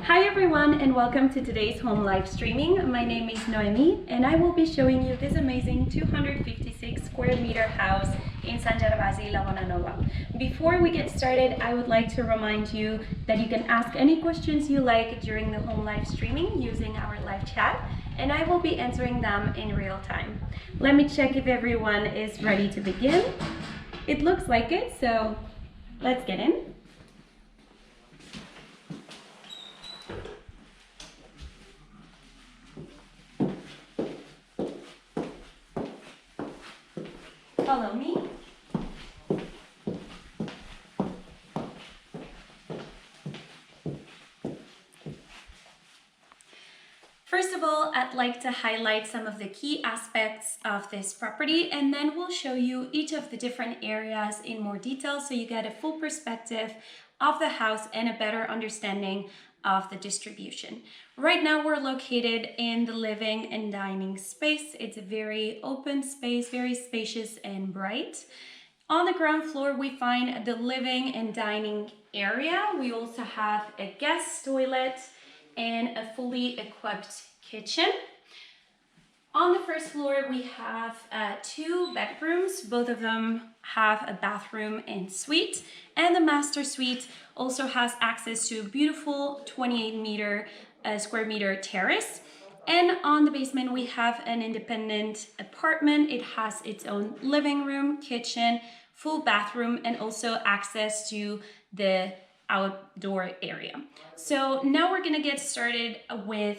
Hi everyone and welcome to today's home live streaming. My name is Noemi and I will be showing you this amazing 256 square meter house in San Gervasi, La Bonanova. Before we get started, I would like to remind you that you can ask any questions you like during the home live streaming using our live chat, and I will be answering them in real time. Let me check if everyone is ready to begin. It looks like it, so let's get in. Follow me. First of all, I'd like to highlight some of the key aspects of this property, and then we'll show you each of the different areas in more detail so you get a full perspective of the house and a better understanding of the distribution. Right now we're located in the living and dining space. It's a very open space, very spacious and bright. On the ground floor we find the living and dining area. We also have a guest toilet and a fully equipped kitchen. On the first floor we have two bedrooms. Both of them have a bathroom and suite, and the master suite also has access to a beautiful 28 square meter terrace. And on the basement we have an independent apartment. It has its own living room, kitchen, full bathroom, and also access to the outdoor area. So now we're gonna get started with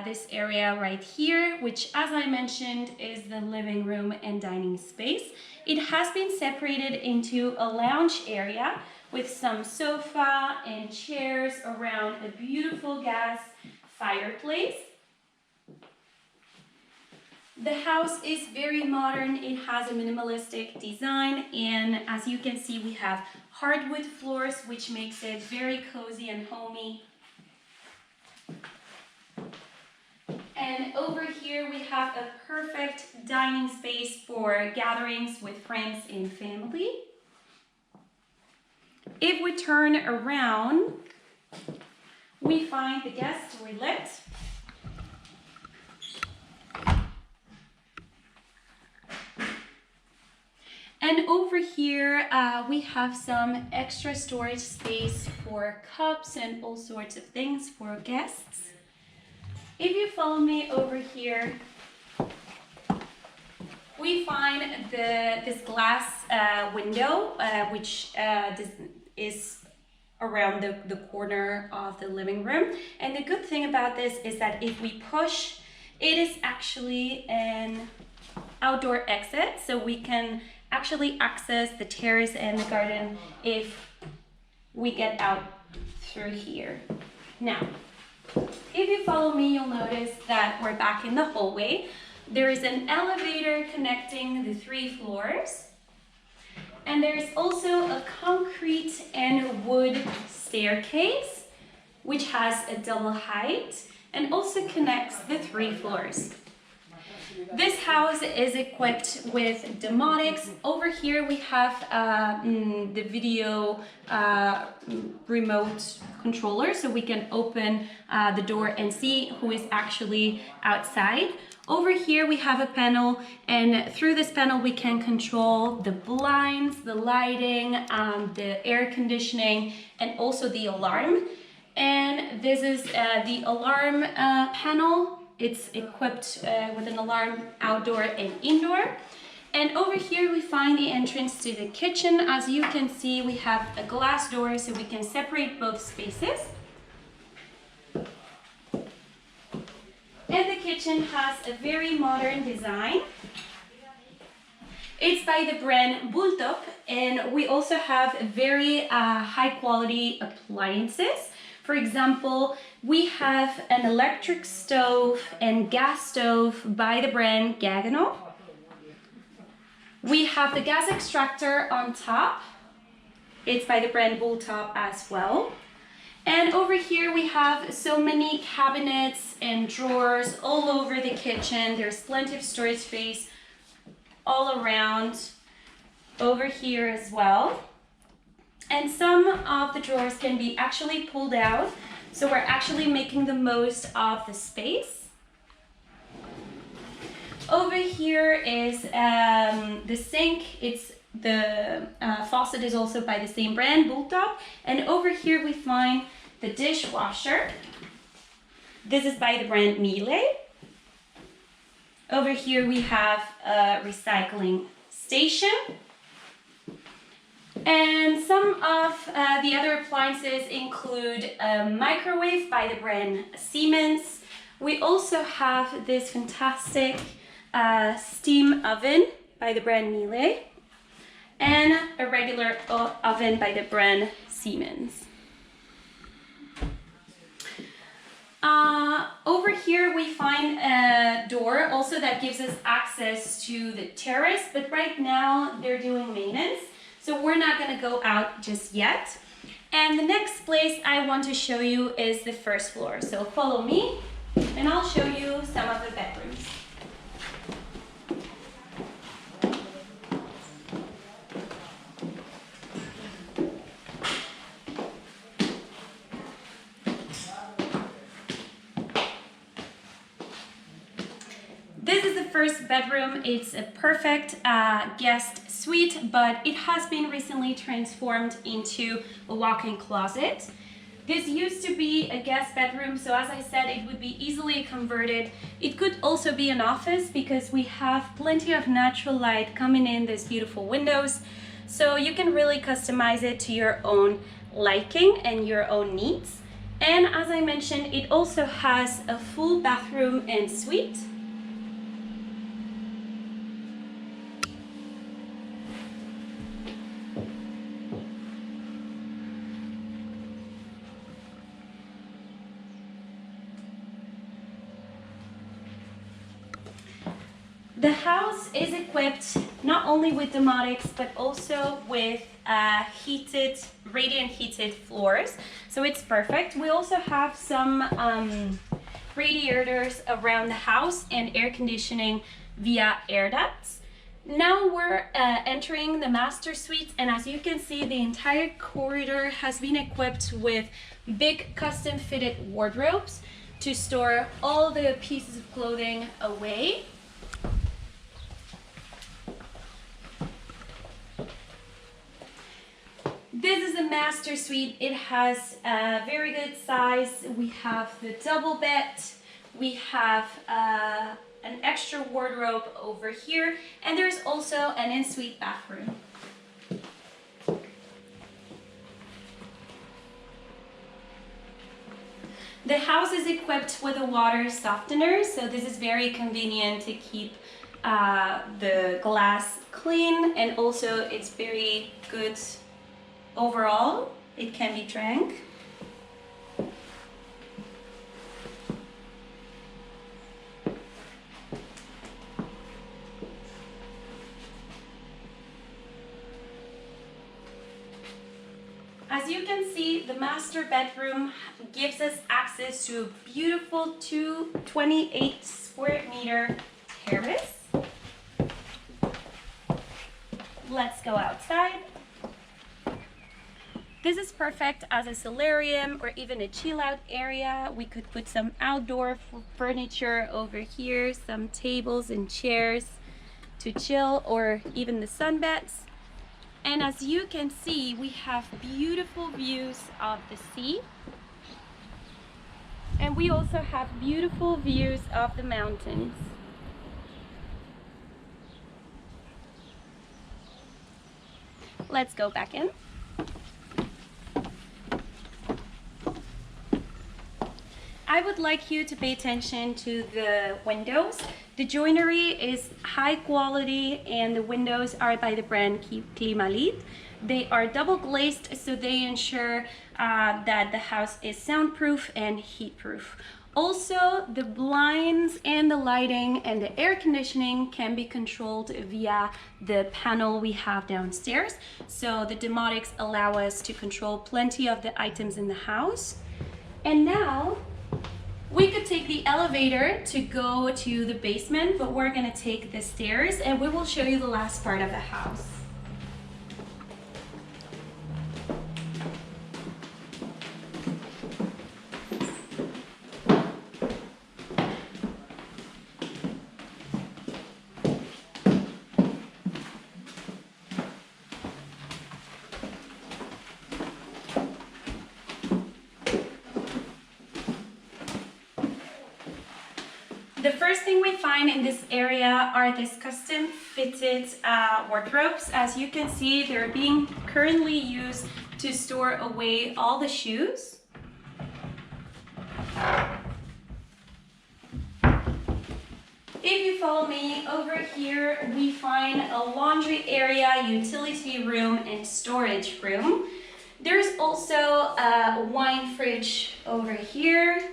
this area right here, which, as I mentioned, is the living room and dining space. It has been separated into a lounge area with some sofa and chairs around a beautiful gas fireplace. The house is very modern. It has a minimalistic design, and as you can see, we have hardwood floors, which makes it very cozy and homey. And over here we have a perfect dining space for gatherings with friends and family. If we turn around, we find the guest toilet. And over here, we have some extra storage space for cups and all sorts of things for guests. If you follow me over here, we find this glass window, which is around the corner of the living room. And the good thing about this is that if we push, it is actually an outdoor exit, so we can actually access the terrace and the garden if we get out through here. Now, if you follow me, you'll notice that we're back in the hallway. There is an elevator connecting the 3 floors, and there's also a concrete and wood staircase which has a double height and also connects the 3 floors. This house is equipped with domotics. Over here we have the video remote controller, so we can open the door and see who is actually outside. Over here we have a panel, and through this panel we can control the blinds, the lighting, the air conditioning, and also the alarm. And this is the alarm panel. It's equipped with an alarm outdoor and indoor. And over here we find the entrance to the kitchen. As you can see, we have a glass door so we can separate both spaces. And the kitchen has a very modern design. It's by the brand Bultop, and we also have very high quality appliances. For example, we have an electric stove and gas stove by the brand Gaggenau. We have the gas extractor on top. It's by the brand Bultop as well. And over here we have so many cabinets and drawers all over the kitchen. There's plenty of storage space all around over here as well. And some of the drawers can be actually pulled out So we're actually making the most of the space. Over here is the sink. It's the faucet is also by the same brand, Bulldog. And over here we find the dishwasher. This is by the brand Miele. Over here we have a recycling station. And some of the other appliances include a microwave by the brand Siemens. We also have this fantastic steam oven by the brand Miele and a regular oven by the brand Siemens. Over here we find a door also that gives us access to the terrace, but right now they're doing maintenance, so we're not going to go out just yet. And the next place I want to show you is the first floor. So follow me and I'll show you some of the bedrooms. This is the first bedroom. It's a perfect guest suite, but it has been recently transformed into a walk-in closet. This used to be a guest bedroom, so as I said, it would be easily converted. It could also be an office because we have plenty of natural light coming in these beautiful windows. So you can really customize it to your own liking and your own needs. And as I mentioned, it also has a full bathroom and suite. The house is equipped not only with domotics, but also with radiant heated floors. So it's perfect. We also have some radiators around the house and air conditioning via air ducts. Now we're entering the master suite, and as you can see, the entire corridor has been equipped with big custom fitted wardrobes to store all the pieces of clothing away. This is a master suite. It has a very good size. We have the double bed. We have an extra wardrobe over here, and there's also an en-suite bathroom. The house is equipped with a water softener, so this is very convenient to keep the glass clean, and also it's very good overall. It can be drank. As you can see, the master bedroom gives us access to a beautiful 228 square meter terrace. Let's go outside. This is perfect as a solarium or even a chill out area. We could put some outdoor furniture over here, some tables and chairs to chill, or even the sunbeds. And as you can see, we have beautiful views of the sea. And we also have beautiful views of the mountains. Let's go back in. I would like you to pay attention to the windows. The joinery is high quality and the windows are by the brand Climalit. They are double glazed, so they ensure that the house is soundproof and heatproof. Also, the blinds and the lighting and the air conditioning can be controlled via the panel we have downstairs. So the domotics allow us to control plenty of the items in the house. And now, we could take the elevator to go to the basement, but we're gonna take the stairs and we will show you the last part of the house. The first thing we find in this area are these custom fitted wardrobes. As you can see, they're being currently used to store away all the shoes. If you follow me over here, we find a laundry area, utility room, and storage room. There's also a wine fridge over here.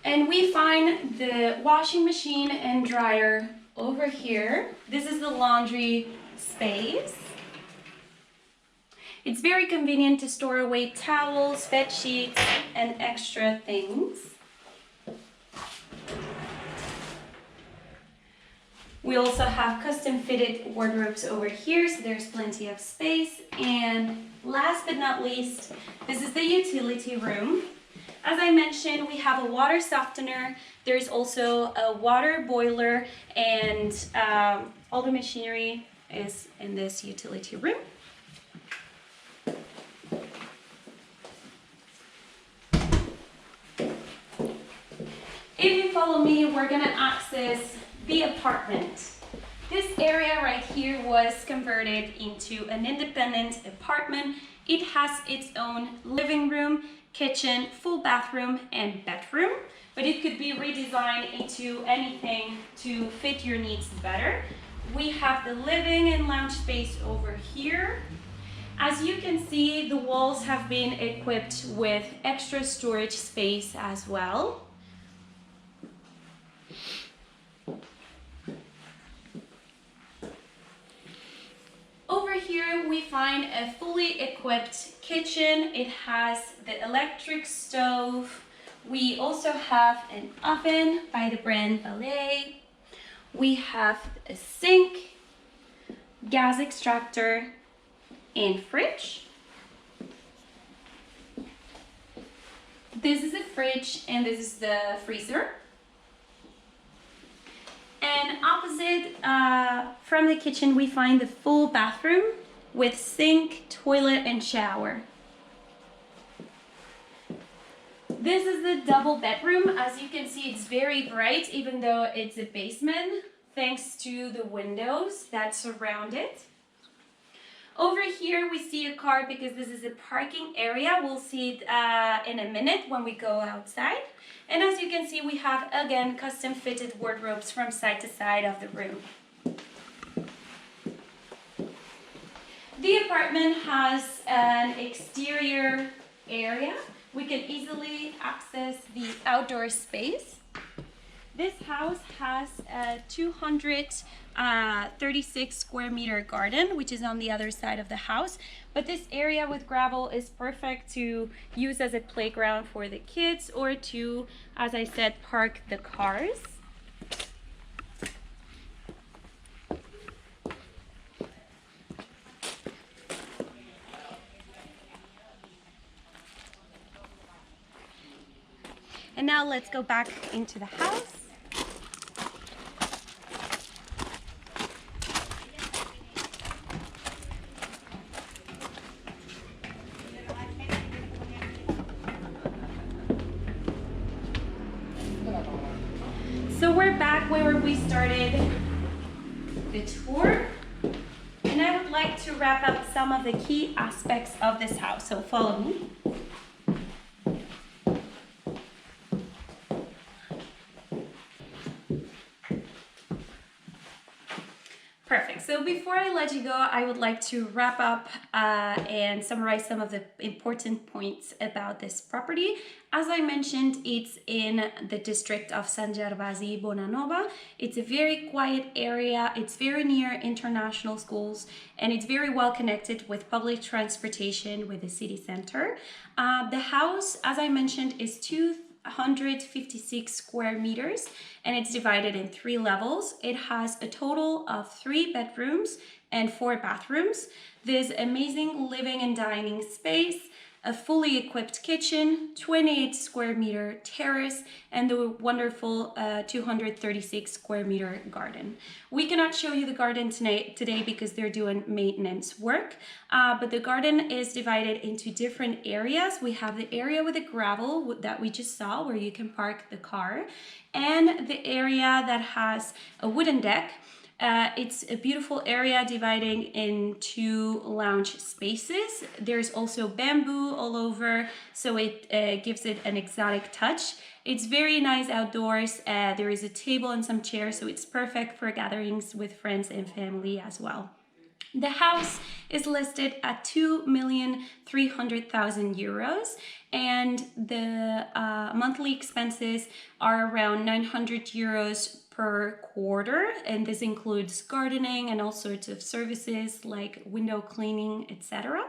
And we find the washing machine and dryer over here. This is the laundry space. It's very convenient to store away towels, bed sheets, and extra things. We also have custom fitted wardrobes over here, so there's plenty of space. And last but not least, this is the utility room. As I mentioned, we have a water softener. There's also a water boiler, and all the machinery is in this utility room. If you follow me, we're gonna access the apartment. This area right here was converted into an independent apartment. It has its own living room, kitchen, full bathroom, and bedroom, but it could be redesigned into anything to fit your needs better. We have the living and lounge space over here. As you can see, the walls have been equipped with extra storage space as well. Over here we find a fully equipped kitchen. It has the electric stove. We also have an oven by the brand Valet. We have a sink, gas extractor, and fridge. This is the fridge and this is the freezer. And opposite from the kitchen, we find the full bathroom with sink, toilet, and shower. This is the double bedroom. As you can see, it's very bright, even though it's a basement, thanks to the windows that surround it. Over here, we see a car because this is a parking area. We'll see it in a minute when we go outside. And as you can see, we have, again, custom fitted wardrobes from side to side of the room. The apartment has an exterior area. We can easily access the outdoor space. This house has a 236 square meter garden, which is on the other side of the house. But this area with gravel is perfect to use as a playground for the kids or to, as I said, park the cars. And now let's go back into the house. So we're back where we started the tour, and I would like to wrap up some of the key aspects of this house, so follow me. Perfect. So before I let you go, I would like to wrap up and summarize some of the important points about this property. As I mentioned, it's in the district of San Gervasi Bonanova. It's a very quiet area. It's very near international schools, and it's very well connected with public transportation with the city center. The house, as I mentioned, is 256 square meters, and it's divided in 3 levels. It has a total of 3 bedrooms and 4 bathrooms. There's amazing living and dining space, a fully equipped kitchen, 28 square meter terrace, and the wonderful 236 square meter garden. We cannot show you the garden today because they're doing maintenance work, but the garden is divided into different areas. We have the area with the gravel that we just saw where you can park the car, and the area that has a wooden deck. It's a beautiful area dividing into lounge spaces. There's also bamboo all over, so it gives it an exotic touch. It's very nice outdoors. There is a table and some chairs, so it's perfect for gatherings with friends and family as well. The house is listed at 2,300,000 euros, and the monthly expenses are around 900 euros per quarter, and this includes gardening and all sorts of services like window cleaning, etc.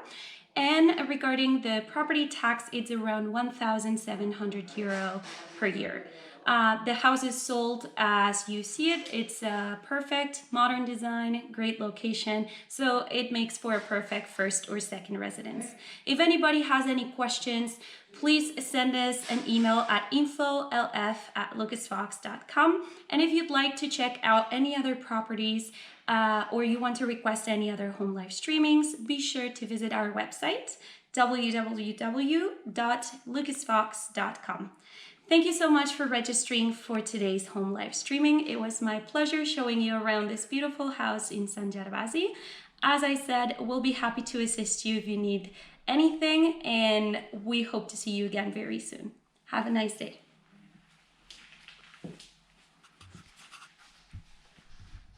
And regarding the property tax, it's around 1,700 euro per year. The house is sold as you see it. It's a perfect modern design, great location, so it makes for a perfect first or second residence. If anybody has any questions, please send us an email at info.lf@lucasfox.com. And if you'd like to check out any other properties or you want to request any other home live streamings, be sure to visit our website, www.lucasfox.com. Thank you so much for registering for today's home live streaming. It was my pleasure showing you around this beautiful house in San Gervasi. As I said, we'll be happy to assist you if you need anything, and we hope to see you again very soon. Have a nice day.